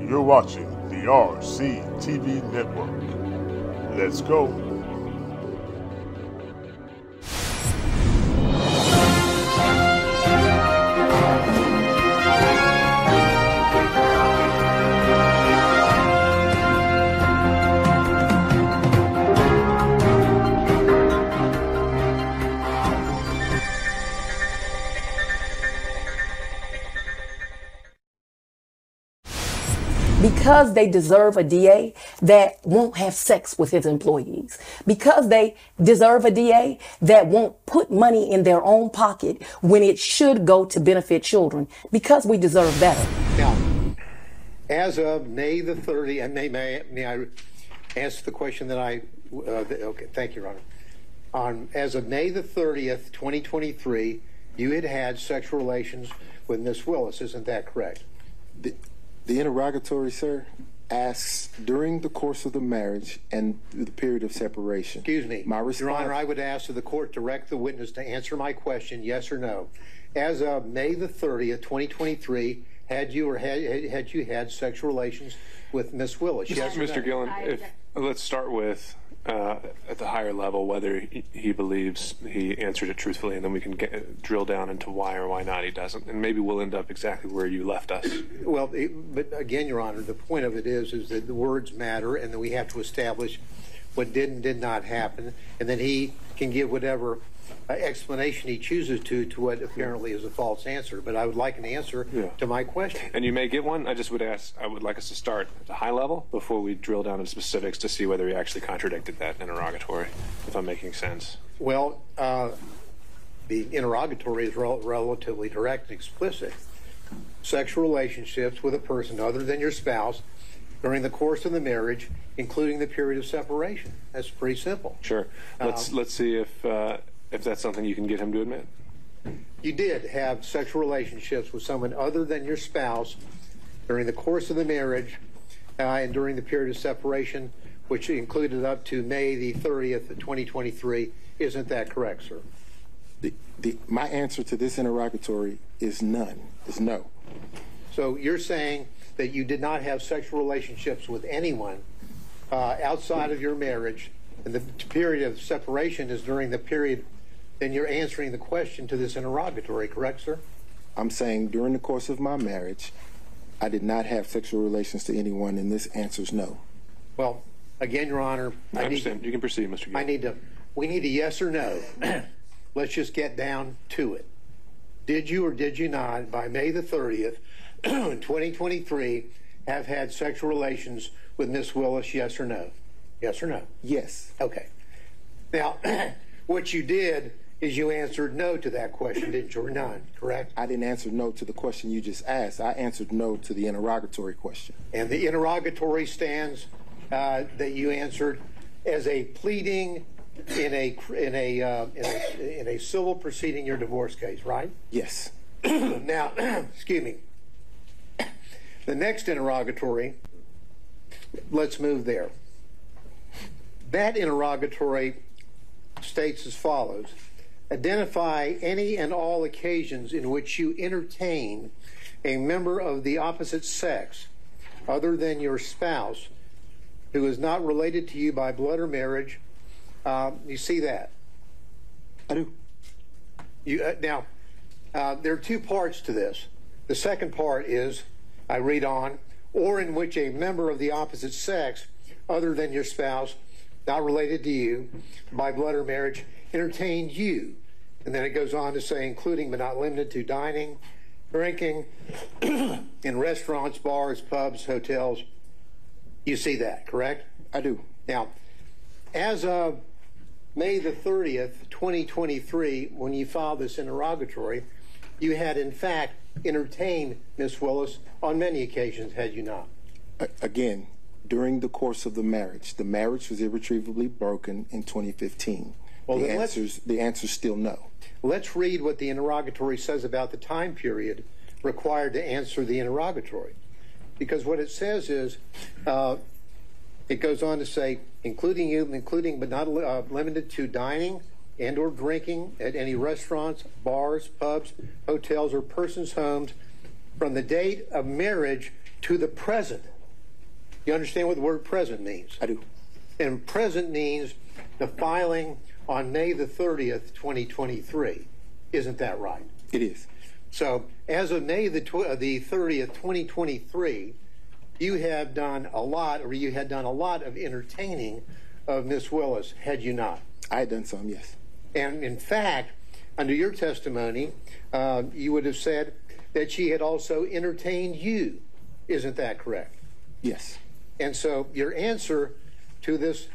You're watching the RCTV Network. Let's go. Because they deserve a DA that won't have sex with his employees. Because they deserve a DA that won't put money in their own pocket when it should go to benefit children. Because we deserve better. Now, as of May the 30th, may I answer the question that okay, thank you, Your Honor. As of May the 30th, 2023, you had sexual relations with Miss Willis, isn't that correct? The interrogatory, sir, asks during the course of the marriage and the period of separation. Excuse me. My response, Your Honor, I would ask that the court direct the witness to answer my question, yes or no. As of May the 30th, 2023, had you had sexual relations with Miss Willis? Yes or no? Mr. Gillen, let's start with at the higher level whether he believes he answered it truthfully, and then we can drill down into why or why not he doesn't, and maybe we'll end up exactly where you left us. Well, but again, Your Honor, the point of it is that the words matter, and that we have to establish what did and did not happen, and then he can give whatever explanation he chooses to what apparently is a false answer. But I would like an answer to my question. And you may get one. I would like us to start at the high level before we drill down into specifics to see whether he actually contradicted that interrogatory, if I'm making sense. Well, the interrogatory is relatively direct and explicit. Sexual relationships with a person other than your spouse during the course of the marriage, including the period of separation. That's pretty simple. Sure. Let's see if that's something you can get him to admit. You did have sexual relationships with someone other than your spouse during the course of the marriage and during the period of separation, which included up to May the 30th of 2023. Isn't that correct, sir? My answer to this interrogatory is none, is no. So you're saying that you did not have sexual relationships with anyone outside of your marriage, and the period of separation is during the period. Then you're answering the question to this interrogatory, correct, sir? I'm saying during the course of my marriage, I did not have sexual relations to anyone, and this answer's no. Well, again, Your Honor, I understand. You can proceed, Mr. Gill. We need a yes or no. Let's just get down to it. Did you or did you not, by May the 30th, 2023, have had sexual relations with Miss Willis, yes or no? Yes or no? Yes. Okay. Now, what you did is you answered no to that question, didn't you, or none, correct? I didn't answer no to the question you just asked. I answered no to the interrogatory question. And the interrogatory stands that you answered as a pleading in a civil proceeding, your divorce case, right? Yes. Now, excuse me. The next interrogatory, let's move there. That interrogatory states as follows: identify any and all occasions in which you entertain a member of the opposite sex other than your spouse who is not related to you by blood or marriage. You see that? I do. Now, there are two parts to this. The second part is, I read on, or in which a member of the opposite sex other than your spouse, not related to you by blood or marriage, entertained you. And then it goes on to say, including but not limited to dining, drinking, in restaurants, bars, pubs, hotels. You see that, correct? I do. Now, as of May the 30th, 2023, when you filed this interrogatory, you had in fact entertained Miss Willis on many occasions, had you not? Again, during the course of the marriage was irretrievably broken in 2015. Well, the answer's still no. Let's read what the interrogatory says about the time period required to answer the interrogatory. Because what it says is, it goes on to say, including but not limited to dining and or drinking at any restaurants, bars, pubs, hotels, or persons' homes from the date of marriage to the present You understand what the word present means? I do. And present means the filing on May the 30th, 2023. Isn't that right? It is. So as of May the 30th, 2023, you have done a lot, or you had done a lot of entertaining of Miss Willis, had you not? I had done some, yes. And in fact, under your testimony, you would have said that she had also entertained you. Isn't that correct? Yes. And so your answer to this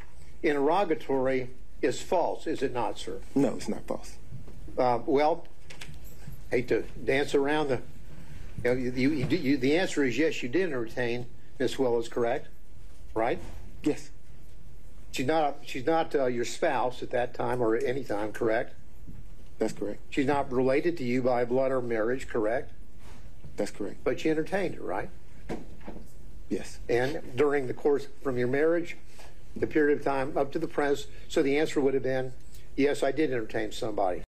interrogatory is false, is it not, sir? No, it's not false. Well, hate to dance around the. The answer is yes, you did entertain Miss Willis, correct? Right? Yes. She's not your spouse at that time or at any time, correct? That's correct. She's not related to you by blood or marriage, correct? That's correct. But you entertained her, right? Yes. And during the course from your marriage, the period of time up to the present, so the answer would have been, yes, I did entertain somebody.